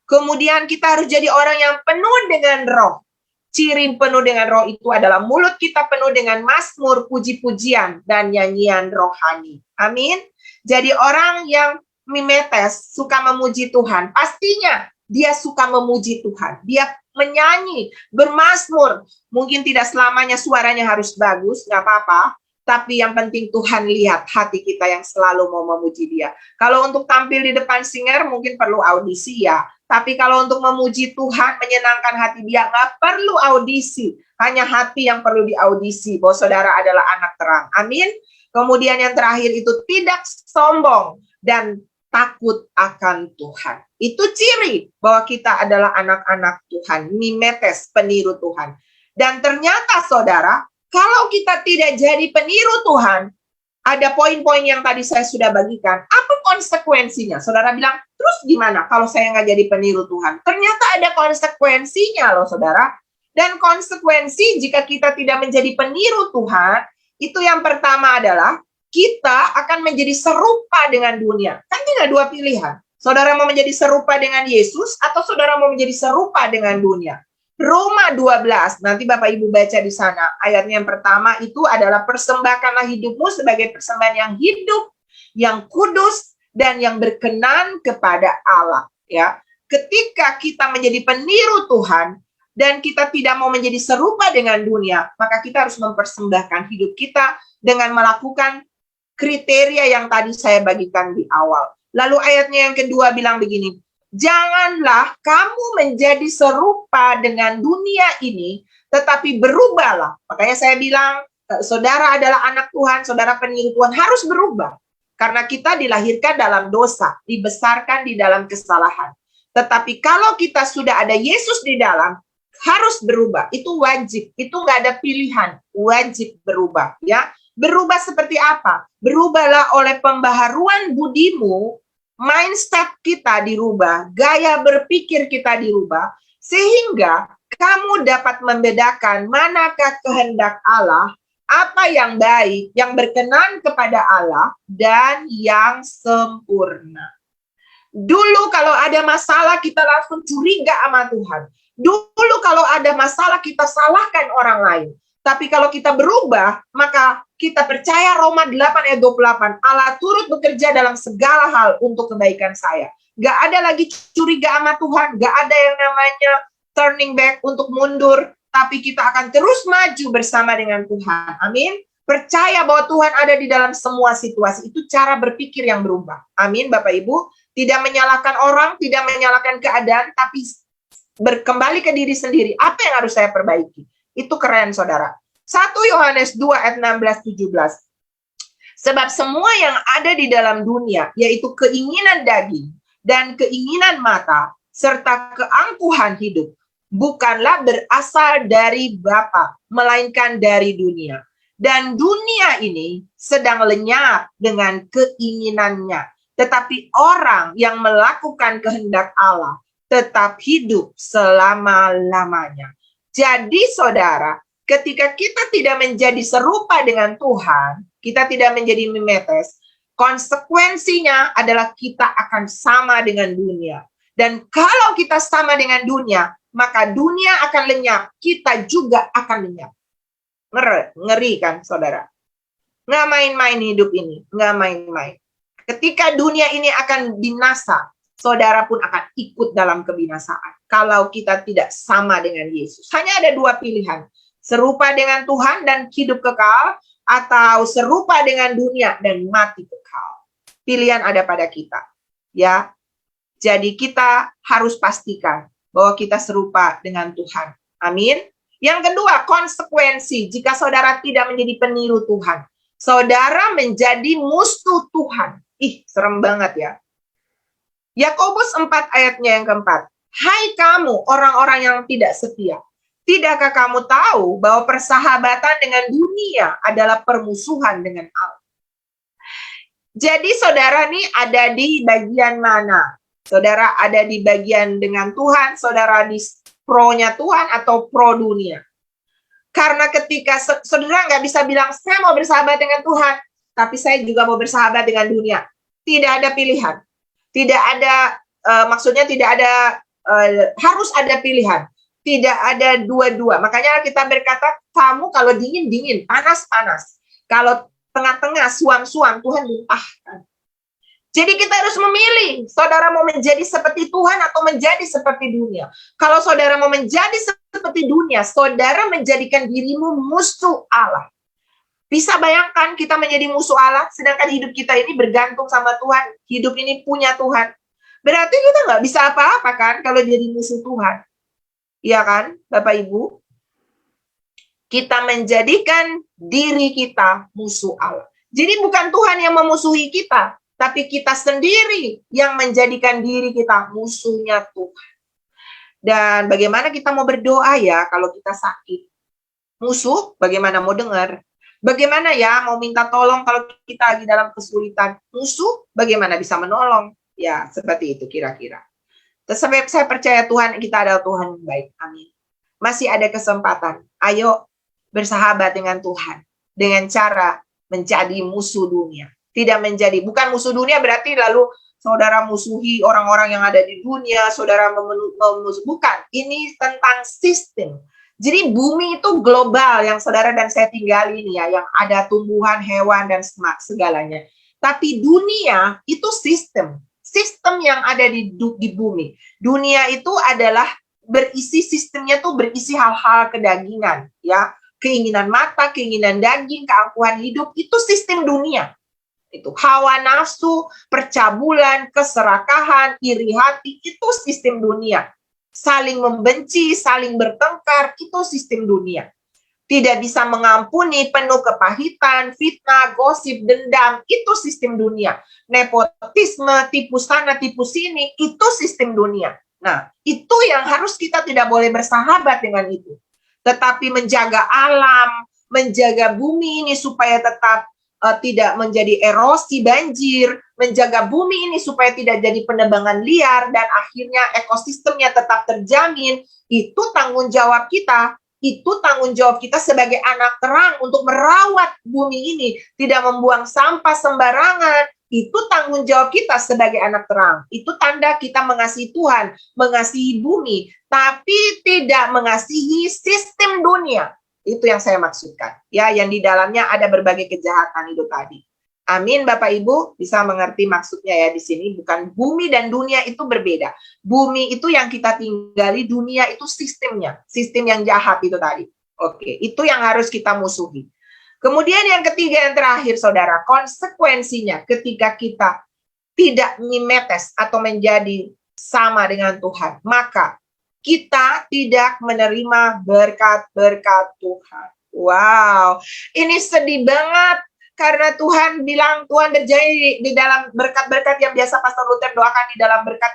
Kemudian kita harus jadi orang yang penuh dengan roh. Ciri penuh dengan roh itu adalah mulut kita penuh dengan mazmur, puji-pujian, dan nyanyian rohani. Amin. Jadi orang yang mimetes, suka memuji Tuhan, pastinya dia suka memuji Tuhan. Dia menyanyi, bermazmur. Mungkin tidak selamanya suaranya harus bagus, nggak apa-apa. Tapi yang penting Tuhan lihat hati kita yang selalu mau memuji dia. Kalau untuk tampil di depan singer mungkin perlu audisi ya. Tapi kalau untuk memuji Tuhan, menyenangkan hati dia, nggak perlu audisi. Hanya hati yang perlu diaudisi, bahwa saudara adalah anak terang. Amin. Kemudian yang terakhir itu tidak sombong dan takut akan Tuhan. Itu ciri bahwa kita adalah anak-anak Tuhan, mimetes, peniru Tuhan. Dan ternyata saudara, kalau kita tidak jadi peniru Tuhan, ada poin-poin yang tadi saya sudah bagikan. Apa konsekuensinya? Saudara bilang, terus gimana kalau saya nggak jadi peniru Tuhan? Ternyata ada konsekuensinya loh saudara. Dan konsekuensi jika kita tidak menjadi peniru Tuhan, itu yang pertama adalah kita akan menjadi serupa dengan dunia. Kan tinggal dua pilihan. Saudara mau menjadi serupa dengan Yesus atau saudara mau menjadi serupa dengan dunia. Roma 12, nanti Bapak Ibu baca di sana. Ayatnya yang pertama itu adalah persembahkanlah hidupmu sebagai persembahan yang hidup, yang kudus, dan yang berkenan kepada Allah. Ya, ketika kita menjadi peniru Tuhan dan kita tidak mau menjadi serupa dengan dunia, maka kita harus mempersembahkan hidup kita dengan melakukan kriteria yang tadi saya bagikan di awal. Lalu ayatnya yang kedua bilang begini, janganlah kamu menjadi serupa dengan dunia ini, tetapi berubahlah. Makanya saya bilang, saudara adalah anak Tuhan, saudara peniru Tuhan, harus berubah. Karena kita dilahirkan dalam dosa, dibesarkan di dalam kesalahan. Tetapi kalau kita sudah ada Yesus di dalam, harus berubah. Itu wajib, itu nggak ada pilihan, wajib berubah. Ya, berubah seperti apa? Berubahlah oleh pembaharuan budimu, mindset kita dirubah, gaya berpikir kita dirubah, sehingga kamu dapat membedakan manakah kehendak Allah, apa yang baik, yang berkenan kepada Allah, dan yang sempurna. Dulu kalau ada masalah kita langsung curiga sama Tuhan. Dulu kalau ada masalah kita salahkan orang lain. Tapi kalau kita berubah, maka kita percaya Roma 8 ayat 28. Allah turut bekerja dalam segala hal untuk kebaikan saya. Gak ada lagi curiga sama Tuhan. Gak ada yang namanya turning back untuk mundur. Tapi kita akan terus maju bersama dengan Tuhan. Amin. Percaya bahwa Tuhan ada di dalam semua situasi. Itu cara berpikir yang berubah. Amin Bapak Ibu. Tidak menyalahkan orang, tidak menyalahkan keadaan, tapi kembali ke diri sendiri. Apa yang harus saya perbaiki? Itu keren, saudara. 1 Yohanes 2 ayat 16-17. Sebab semua yang ada di dalam dunia, yaitu keinginan daging dan keinginan mata, serta keangkuhan hidup, bukanlah berasal dari Bapa, melainkan dari dunia. Dan dunia ini sedang lenyap dengan keinginannya. Tetapi orang yang melakukan kehendak Allah tetap hidup selama-lamanya. Jadi saudara, ketika kita tidak menjadi serupa dengan Tuhan, kita tidak menjadi mimetes, konsekuensinya adalah kita akan sama dengan dunia. Dan kalau kita sama dengan dunia, maka dunia akan lenyap, kita juga akan lenyap. Ngeri kan, saudara? Nggak main-main hidup ini, nggak main-main. Ketika dunia ini akan binasa, saudara pun akan ikut dalam kebinasaan. Kalau kita tidak sama dengan Yesus. Hanya ada dua pilihan. Serupa dengan Tuhan dan hidup kekal, atau serupa dengan dunia dan mati kekal. Pilihan ada pada kita. Ya. Jadi kita harus pastikan bahwa kita serupa dengan Tuhan. Amin. Yang kedua, konsekuensi jika saudara tidak menjadi peniru Tuhan. Saudara menjadi musuh Tuhan. Ih, serem banget ya. Yakobus 4 ayatnya yang keempat. Hai kamu orang-orang yang tidak setia. Tidakkah kamu tahu bahwa persahabatan dengan dunia adalah permusuhan dengan Allah? Jadi saudara nih ada di bagian mana? Saudara ada di bagian dengan Tuhan, saudara di pro-nya Tuhan atau pro dunia. Karena ketika saudara nggak bisa bilang, saya mau bersahabat dengan Tuhan, tapi saya juga mau bersahabat dengan dunia. Tidak ada pilihan. Tidak ada, maksudnya tidak ada, harus ada pilihan. Tidak ada dua-dua. Makanya kita berkata, kamu kalau dingin-dingin, panas-panas. Kalau tengah-tengah, suam-suam, Tuhan limpahkan. Jadi kita harus memilih, saudara mau menjadi seperti Tuhan atau menjadi seperti dunia. Kalau saudara mau menjadi seperti dunia, saudara menjadikan dirimu musuh Allah. Bisa bayangkan kita menjadi musuh Allah, sedangkan hidup kita ini bergantung sama Tuhan. Hidup ini punya Tuhan. Berarti kita nggak bisa apa-apa kan kalau jadi musuh Tuhan. Iya kan, Bapak Ibu? Kita menjadikan diri kita musuh Allah. Jadi bukan Tuhan yang memusuhi kita, tapi kita sendiri yang menjadikan diri kita musuhnya Tuhan. Dan bagaimana kita mau berdoa ya kalau kita sakit? Musuh, bagaimana mau dengar? Bagaimana ya mau minta tolong kalau kita lagi dalam kesulitan? Musuh, bagaimana bisa menolong? Ya, seperti itu kira-kira. Tetapi saya percaya Tuhan kita adalah Tuhan yang baik. Amin. Masih ada kesempatan. Ayo bersahabat dengan Tuhan. Dengan cara menjadi musuh dunia. Tidak menjadi, bukan musuh dunia berarti lalu saudara musuhi orang-orang yang ada di dunia, saudara memusuhi. Bukan, ini tentang sistem. Jadi bumi itu global yang saudara dan saya tinggali ini ya, yang ada tumbuhan, hewan, dan segalanya. Tapi dunia itu sistem. Sistem yang ada di bumi. Dunia itu adalah berisi, sistemnya tuh berisi hal-hal kedagingan. Ya, keinginan mata, keinginan daging, keangkuhan hidup, itu sistem dunia. Itu hawa nafsu, percabulan, keserakahan, iri hati, itu sistem dunia. Saling membenci, saling bertengkar, itu sistem dunia. Tidak bisa mengampuni, penuh kepahitan, fitnah, gosip, dendam, itu sistem dunia. Nepotisme, tipu sana, tipu sini, itu sistem dunia. Nah, itu yang harus kita tidak boleh bersahabat dengan itu. Tetapi menjaga alam, menjaga bumi ini supaya tetap tidak menjadi erosi banjir, menjaga bumi ini supaya tidak jadi penebangan liar, dan akhirnya ekosistemnya tetap terjamin, itu tanggung jawab kita. Itu tanggung jawab kita sebagai anak terang untuk merawat bumi ini, tidak membuang sampah sembarangan. Itu tanggung jawab kita sebagai anak terang. Itu tanda kita mengasihi Tuhan, mengasihi bumi, tapi tidak mengasihi sistem dunia. Itu yang saya maksudkan. Ya, yang di dalamnya ada berbagai kejahatan itu tadi. Amin, Bapak Ibu bisa mengerti maksudnya ya di sini. Bukan bumi dan dunia itu berbeda. Bumi itu yang kita tinggali, dunia itu sistemnya. Sistem yang jahat itu tadi. Oke, itu yang harus kita musuhi. Kemudian yang ketiga, yang terakhir, saudara, konsekuensinya ketika kita tidak mimetes atau menjadi sama dengan Tuhan, maka kita tidak menerima berkat-berkat Tuhan. Wow, ini sedih banget. Karena Tuhan bilang, Tuhan berjanji di dalam berkat-berkat yang biasa Pastor Luther doakan di dalam berkat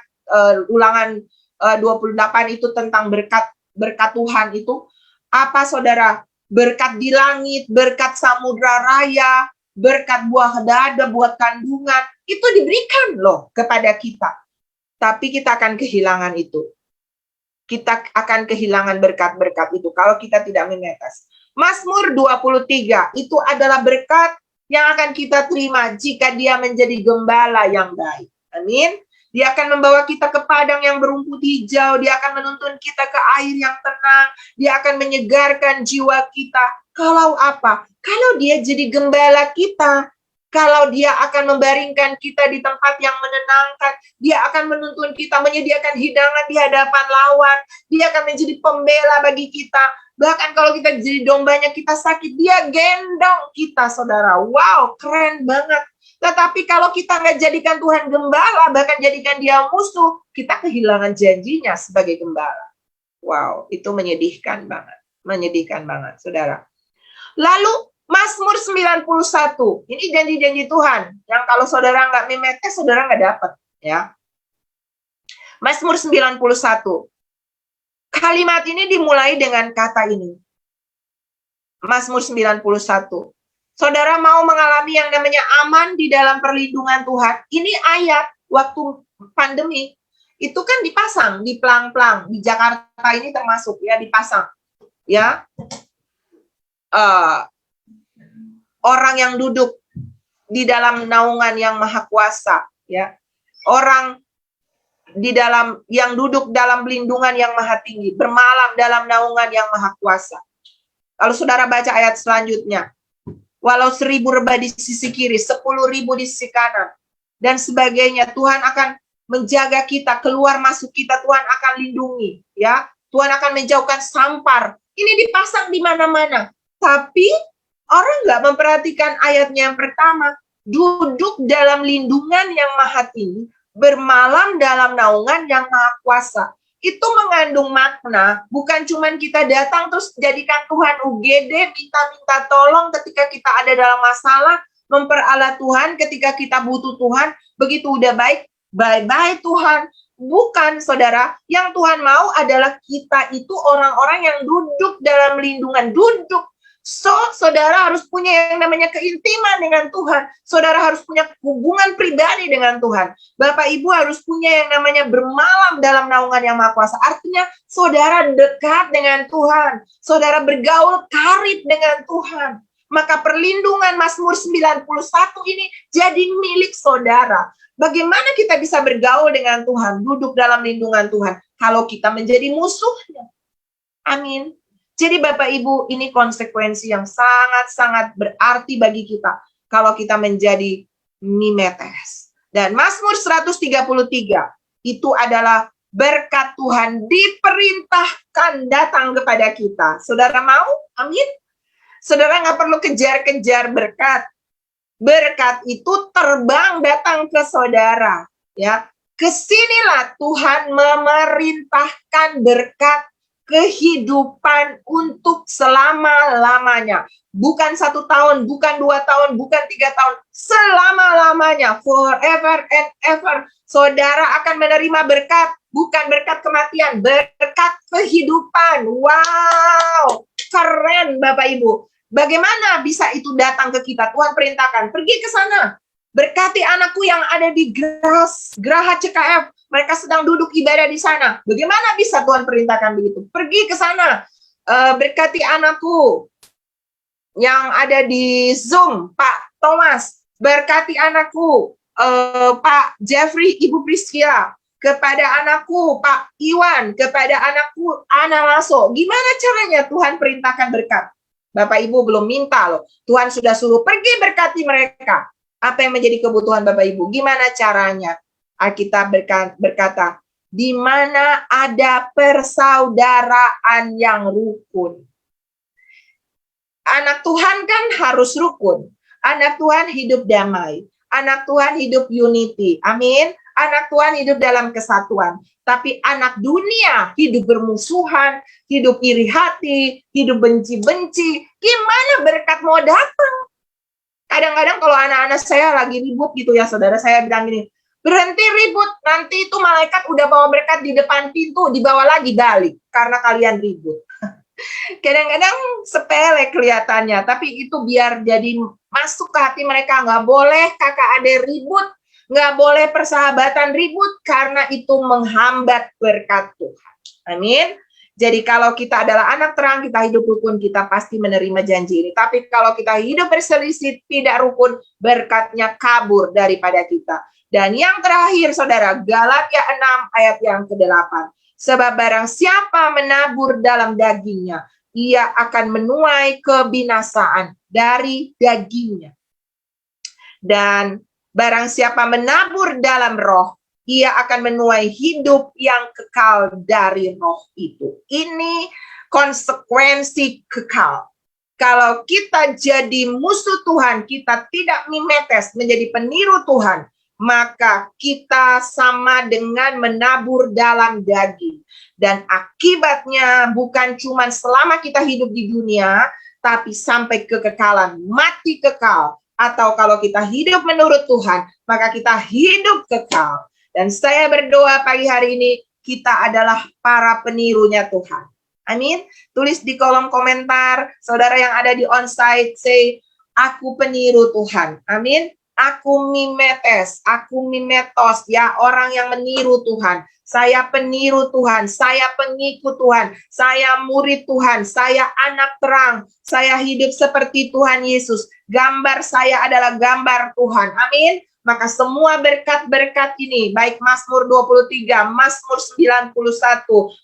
ulangan 28 itu tentang berkat Tuhan itu. Apa saudara? berkat di langit, berkat samudra raya, berkat buah dada, buat kandungan, itu diberikan loh kepada kita. Tapi kita akan kehilangan itu. Kita akan kehilangan berkat-berkat itu kalau kita tidak menetes. Mazmur 23 itu adalah berkat yang akan kita terima jika dia menjadi gembala yang baik. Amin. Dia akan membawa kita ke padang yang berumput hijau. Dia akan menuntun kita ke air yang tenang. Dia akan menyegarkan jiwa kita. Kalau apa? Kalau dia jadi gembala kita. Kalau dia akan membaringkan kita di tempat yang menenangkan. Dia akan menuntun kita, menyediakan hidangan di hadapan lawan. Dia akan menjadi pembela bagi kita. Bahkan kalau kita jadi dombanya, kita sakit, dia gendong kita, saudara. Wow, keren banget. Tetapi kalau kita nggak jadikan Tuhan gembala, bahkan jadikan dia musuh, kita kehilangan janjinya sebagai gembala. Wow, itu menyedihkan banget. Menyedihkan banget, saudara. Lalu, Mazmur 91. Ini janji-janji Tuhan. Yang kalau saudara nggak memetes, saudara nggak dapat. Ya. Mazmur 91. Kalimat ini dimulai dengan kata ini. Mazmur 91. Saudara mau mengalami yang namanya aman di dalam perlindungan Tuhan. Ini ayat waktu pandemi. Itu kan dipasang di pelang-pelang. Di Jakarta ini termasuk ya dipasang. Ya. Orang yang duduk di dalam naungan yang maha kuasa. Ya. Orang di dalam yang duduk dalam pelindungan yang maha tinggi. Bermalam dalam naungan yang maha kuasa. Kalau saudara baca ayat selanjutnya. Walau 1000 rebah di sisi kiri, 10.000 di sisi kanan, dan sebagainya, Tuhan akan menjaga kita, keluar masuk kita, Tuhan akan lindungi, ya. Tuhan akan menjauhkan sampar. Ini dipasang di mana-mana. Tapi orang nggak memperhatikan ayatnya yang pertama, duduk dalam lindungan yang maha tinggi, bermalam dalam naungan yang maha kuasa. Itu mengandung makna, bukan cuma kita datang terus jadikan Tuhan UGD, minta-minta tolong ketika kita ada dalam masalah, memperalat Tuhan ketika kita butuh Tuhan, begitu udah baik, bye-bye Tuhan. Bukan, saudara. Yang Tuhan mau adalah kita itu orang-orang yang duduk dalam lindungan, duduk. So, saudara harus punya yang namanya keintiman dengan Tuhan. Saudara harus punya hubungan pribadi dengan Tuhan. Bapak Ibu harus punya yang namanya bermalam dalam naungan yang maha kuasa. Artinya, saudara dekat dengan Tuhan. Saudara bergaul karib dengan Tuhan. Maka perlindungan Mazmur 91 ini jadi milik saudara. Bagaimana kita bisa bergaul dengan Tuhan, duduk dalam lindungan Tuhan, kalau kita menjadi musuhnya? Amin. Jadi Bapak Ibu, ini konsekuensi yang sangat-sangat berarti bagi kita kalau kita menjadi mimetes. Dan Mazmur 133 itu adalah berkat Tuhan diperintahkan datang kepada kita. Saudara mau? Amin. Saudara nggak perlu kejar-kejar berkat. Berkat itu terbang datang ke saudara. Ya, kesinilah Tuhan memerintahkan berkat kehidupan untuk selama-lamanya. Bukan 1 tahun, bukan 2 tahun, bukan 3 tahun. Selama-lamanya, forever and ever. Saudara akan menerima berkat, bukan berkat kematian, berkat kehidupan. Wow, keren Bapak Ibu. Bagaimana bisa itu datang ke kita? Tuhan perintahkan, pergi ke sana. Berkati anakku yang ada di Geraha CKF. Mereka sedang duduk ibadah di sana. Bagaimana bisa Tuhan perintahkan begitu? Pergi ke sana. Berkati anakku yang ada di Zoom, Pak Thomas. Berkati anakku, Pak Jeffrey, Ibu Priscilla. Kepada anakku, Pak Iwan. Kepada anakku, Ana Lasso. Gimana caranya Tuhan perintahkan berkat? Bapak Ibu belum minta loh. Tuhan sudah suruh pergi berkati mereka. Apa yang menjadi kebutuhan Bapak Ibu? Gimana caranya? Alkitab berkata, di mana ada persaudaraan yang rukun. Anak Tuhan kan harus rukun. Anak Tuhan hidup damai. Anak Tuhan hidup unity. Amin. Anak Tuhan hidup dalam kesatuan. Tapi anak dunia hidup bermusuhan, hidup iri hati, hidup benci-benci. Gimana berkat mau datang? Kadang-kadang kalau anak-anak saya lagi ribut gitu ya, saudara, saya bilang gini, berhenti ribut, nanti itu malaikat udah bawa berkat di depan pintu, dibawa lagi balik, karena kalian ribut. Kadang-kadang sepele kelihatannya, tapi itu biar jadi masuk ke hati mereka. Nggak boleh kakak adik ribut, nggak boleh persahabatan ribut, karena itu menghambat berkat Tuhan. Amin. Jadi kalau kita adalah anak terang, kita hidup rukun, kita pasti menerima janji ini. Tapi kalau kita hidup berselisih, tidak rukun, berkatnya kabur daripada kita. Dan yang terakhir, saudara, Galatia 6 ayat yang ke-8. Sebab barang siapa menabur dalam dagingnya, ia akan menuai kebinasaan dari dagingnya. Dan barang siapa menabur dalam roh, ia akan menuai hidup yang kekal dari roh itu. Ini konsekuensi kekal. Kalau kita jadi musuh Tuhan, kita tidak mimetes menjadi peniru Tuhan, maka kita sama dengan menabur dalam daging. Dan akibatnya bukan cuma selama kita hidup di dunia, tapi sampai kekekalan, mati kekal. Atau kalau kita hidup menurut Tuhan, maka kita hidup kekal. Dan saya berdoa pagi hari ini, kita adalah para penirunya Tuhan. Amin. Tulis di kolom komentar, saudara yang ada di onsite, say, aku peniru Tuhan. Amin. Aku mimetes, aku mimetos, ya orang yang meniru Tuhan. Saya peniru Tuhan, saya pengikut Tuhan, saya murid Tuhan, saya anak terang, saya hidup seperti Tuhan Yesus. Gambar saya adalah gambar Tuhan. Amin. Maka semua berkat-berkat ini, baik Mazmur 23, Mazmur 91,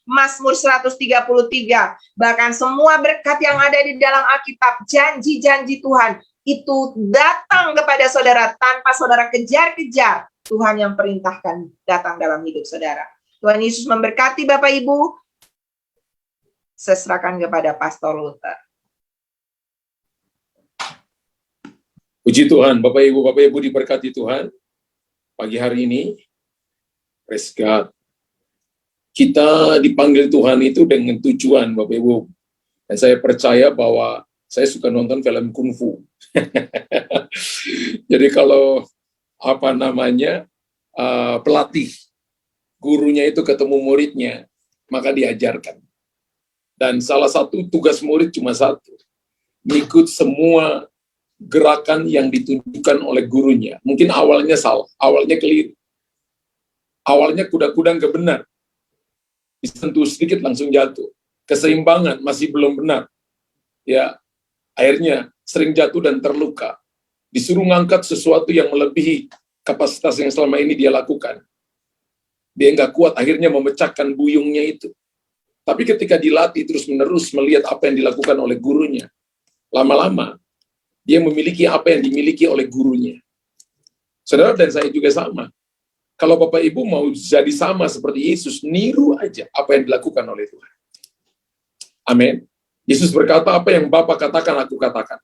Mazmur 133, bahkan semua berkat yang ada di dalam Alkitab, janji-janji Tuhan, itu datang kepada saudara tanpa saudara kejar-kejar. Tuhan yang perintahkan datang dalam hidup saudara. Tuhan Yesus memberkati Bapak Ibu. Saya serahkan kepada Pastor Luther. Puji Tuhan, Bapak Ibu diberkati Tuhan. Pagi hari ini, praise God. Kita dipanggil Tuhan itu dengan tujuan, Bapak Ibu. Dan saya percaya bahwa saya suka nonton film kungfu. Jadi kalau pelatih, gurunya itu ketemu muridnya, maka diajarkan. Dan salah satu tugas murid cuma satu, mengikut semua gerakan yang ditunjukkan oleh gurunya. Mungkin awalnya salah, awalnya keliru. Awalnya kuda-kuda nggak benar. Disentuh sedikit langsung jatuh. Keseimbangan masih belum benar. Ya, akhirnya sering jatuh dan terluka. Disuruh ngangkat sesuatu yang melebihi kapasitas yang selama ini dia lakukan. Dia nggak kuat, akhirnya memecahkan buyungnya itu. Tapi ketika dilatih terus-menerus melihat apa yang dilakukan oleh gurunya, lama-lama dia memiliki apa yang dimiliki oleh gurunya. Saudara dan saya juga sama. Kalau Bapak Ibu mau jadi sama seperti Yesus, niru aja apa yang dilakukan oleh Tuhan. Amin. Yesus berkata, apa yang Bapa katakan, aku katakan.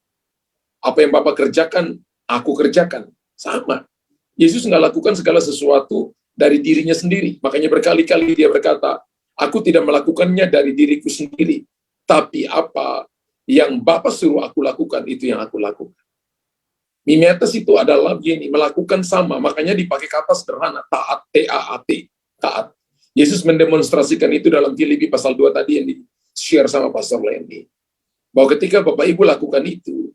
Apa yang Bapa kerjakan, aku kerjakan. Sama. Yesus nggak lakukan segala sesuatu dari dirinya sendiri. Makanya berkali-kali dia berkata, aku tidak melakukannya dari diriku sendiri. Tapi apa yang Bapa suruh aku lakukan, itu yang aku lakukan. Mimetes itu adalah begini, melakukan sama, makanya dipakai kata sederhana, taat, T-A-A-T, taat. Yesus mendemonstrasikan itu dalam Filipi pasal 2 tadi yang di-share sama Pastor Lendi. Bahwa ketika Bapak Ibu lakukan itu,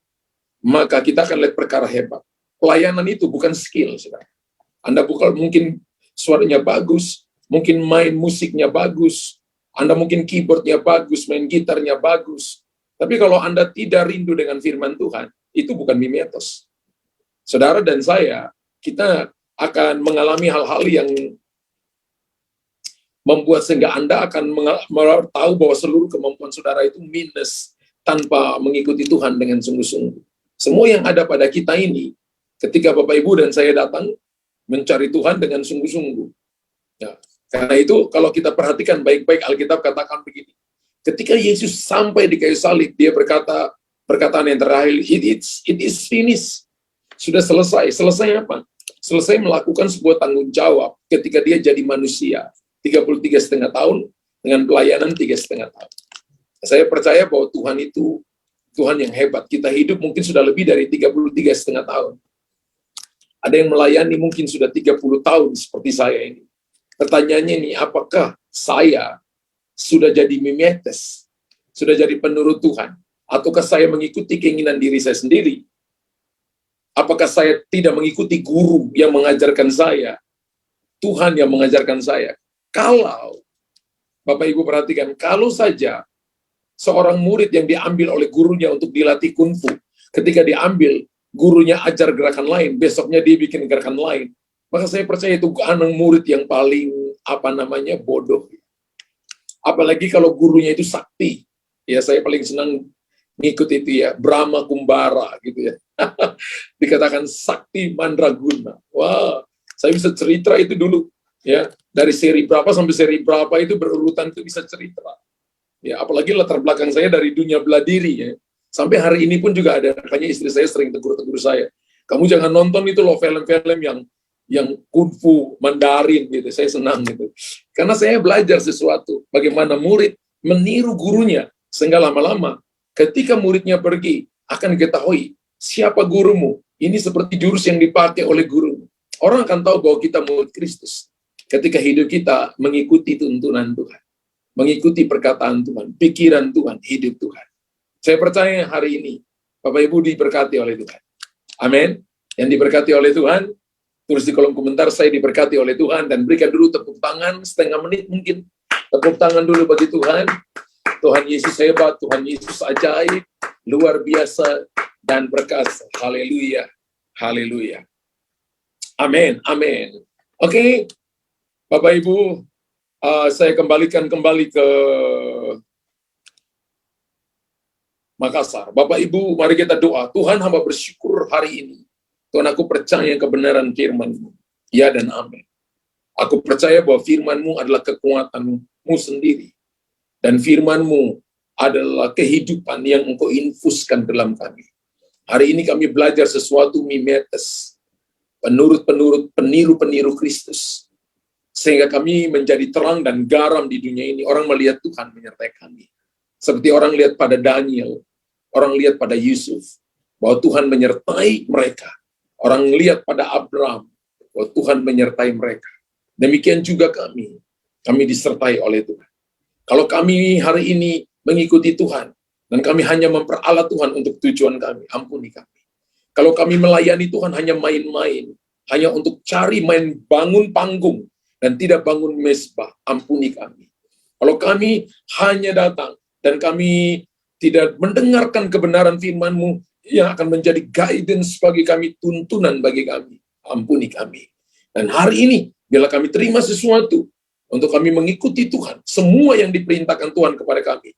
maka kita akan lihat perkara hebat. Pelayanan itu bukan skill, saudara. Anda bukan mungkin suaranya bagus, mungkin main musiknya bagus, Anda mungkin keyboardnya bagus, main gitarnya bagus, tapi kalau Anda tidak rindu dengan firman Tuhan, itu bukan mimetos. Saudara dan saya, kita akan mengalami hal-hal yang membuat sehingga Anda akan tahu bahwa seluruh kemampuan saudara itu minus tanpa mengikuti Tuhan dengan sungguh-sungguh. Semua yang ada pada kita ini, ketika Bapak Ibu dan saya datang mencari Tuhan dengan sungguh-sungguh. Ya, karena itu kalau kita perhatikan baik-baik, Alkitab katakan begini. Ketika Yesus sampai di kayu salib, dia berkata perkataan yang terakhir, it is finished. Sudah selesai. Selesai apa? Selesai melakukan sebuah tanggung jawab ketika dia jadi manusia. 33,5 tahun dengan pelayanan 3,5 tahun. Saya percaya bahwa Tuhan itu Tuhan yang hebat. Kita hidup mungkin sudah lebih dari 33,5 tahun. Ada yang melayani mungkin sudah 30 tahun seperti saya ini. Pertanyaannya ini, apakah saya sudah jadi mimetes sudah jadi penurut Tuhan? Ataukah saya mengikuti keinginan diri saya sendiri? Apakah saya tidak mengikuti guru yang mengajarkan saya? Tuhan yang mengajarkan saya. Kalau, Bapak Ibu perhatikan, kalau saja seorang murid yang diambil oleh gurunya untuk dilatih kungfu, ketika diambil, gurunya ajar gerakan lain, besoknya dia bikin gerakan lain, maka saya percaya itu anak murid yang paling, bodoh. Apalagi kalau gurunya itu sakti. Ya, saya paling senang ngikut itu ya, Brahma Kumbara gitu ya. Dikatakan sakti mandraguna. Wah, saya bisa cerita itu dulu ya, dari seri berapa sampai seri berapa itu berurutan itu bisa cerita. Ya, apalagi latar belakang saya dari dunia bela diri ya. Sampai hari ini pun juga ada, makanya istri saya sering tegur-tegur saya. Kamu jangan nonton itu loh film-film yang kungfu Mandarin gitu. Saya senang gitu. Karena saya belajar sesuatu, bagaimana murid meniru gurunya sehingga lama-lama ketika muridnya pergi akan diketahui siapa gurumu. Ini seperti jurus yang dipakai oleh gurumu. Orang akan tahu bahwa kita murid Kristus ketika hidup kita mengikuti tuntunan Tuhan, mengikuti perkataan Tuhan, pikiran Tuhan, hidup Tuhan. Saya percaya hari ini Bapak Ibu diberkati oleh Tuhan. Amin. Yang diberkati oleh Tuhan, tulis di kolom komentar saya diberkati oleh Tuhan, dan berikan dulu tepuk tangan setengah menit mungkin. Tepuk tangan dulu bagi Tuhan. Tuhan Yesus hebat, Tuhan Yesus ajaib, luar biasa dan perkasa. Haleluya. Haleluya. Amin. Amin. Oke. Bapak Ibu, saya kembalikan kembali ke Makassar. Bapak Ibu, mari kita doa. Tuhan, hamba bersyukur hari ini. Tuhan, aku percaya kebenaran firman-Mu. Ya dan amin. Aku percaya bahwa firman-Mu adalah kekuatan-Mu sendiri. Dan firman-Mu adalah kehidupan yang Engkau infuskan dalam kami. Hari ini kami belajar sesuatu mimetes. Penurut-penurut, peniru-peniru Kristus. Sehingga kami menjadi terang dan garam di dunia ini. Orang melihat Tuhan menyertai kami. Seperti orang lihat pada Daniel. Orang lihat pada Yusuf, bahwa Tuhan menyertai mereka. Orang lihat pada Abraham, bahwa Tuhan menyertai mereka. Demikian juga kami disertai oleh Tuhan. Kalau kami hari ini mengikuti Tuhan, dan kami hanya memperalat Tuhan untuk tujuan kami, ampuni kami. Kalau kami melayani Tuhan hanya main-main, hanya untuk cari main bangun panggung, dan tidak bangun mesbah, ampuni kami. Kalau kami hanya datang, dan kami tidak mendengarkan kebenaran firman-Mu yang akan menjadi guidance bagi kami, tuntunan bagi kami. Ampuni kami. Dan hari ini, bila kami terima sesuatu, untuk kami mengikuti Tuhan, semua yang diperintahkan Tuhan kepada kami,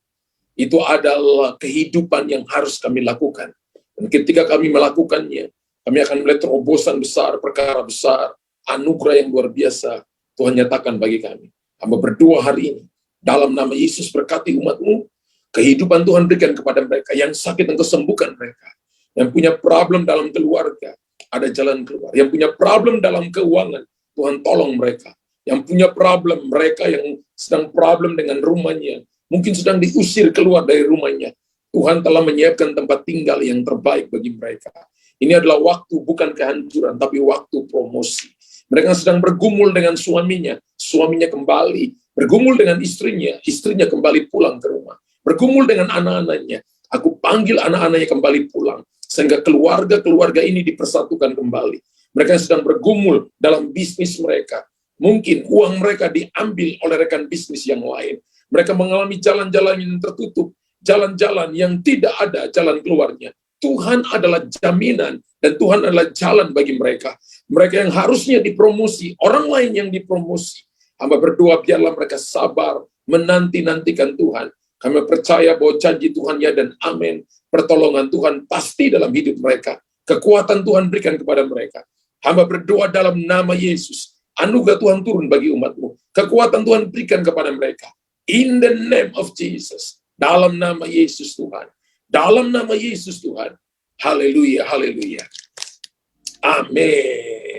itu adalah kehidupan yang harus kami lakukan. Dan ketika kami melakukannya, kami akan melihat terobosan besar, perkara besar, anugerah yang luar biasa, Tuhan nyatakan bagi kami. Hamba berdoa hari ini, dalam nama Yesus berkati umat-Mu, kehidupan Tuhan berikan kepada mereka. Yang sakit Engkau sembuhkan mereka. Yang punya problem dalam keluarga, ada jalan keluar. Yang punya problem dalam keuangan, Tuhan tolong mereka. Yang punya problem, mereka yang sedang problem dengan rumahnya, mungkin sedang diusir keluar dari rumahnya, Tuhan telah menyiapkan tempat tinggal yang terbaik bagi mereka. Ini adalah waktu bukan kehancuran, tapi waktu promosi. Mereka sedang bergumul dengan suaminya kembali. Bergumul dengan istrinya kembali pulang ke rumah. Bergumul dengan anak-anaknya. Aku panggil anak-anaknya kembali pulang. Sehingga keluarga ini dipersatukan kembali. Mereka sedang bergumul dalam bisnis mereka. Mungkin uang mereka diambil oleh rekan bisnis yang lain. Mereka mengalami jalan-jalan yang tertutup. Jalan-jalan yang tidak ada jalan keluarnya. Tuhan adalah jaminan. Dan Tuhan adalah jalan bagi mereka. Mereka yang harusnya dipromosi. Orang lain yang dipromosi. Hamba berdoa biarlah mereka sabar. Menanti-nantikan Tuhan. Kami percaya bahwa janji Tuhan ya dan amin. Pertolongan Tuhan pasti dalam hidup mereka. Kekuatan Tuhan berikan kepada mereka. Hamba berdoa dalam nama Yesus. Anugerah Tuhan turun bagi umat-Mu. Kekuatan Tuhan berikan kepada mereka. In the name of Jesus. Dalam nama Yesus Tuhan. Dalam nama Yesus Tuhan. Haleluya, haleluya. Amin.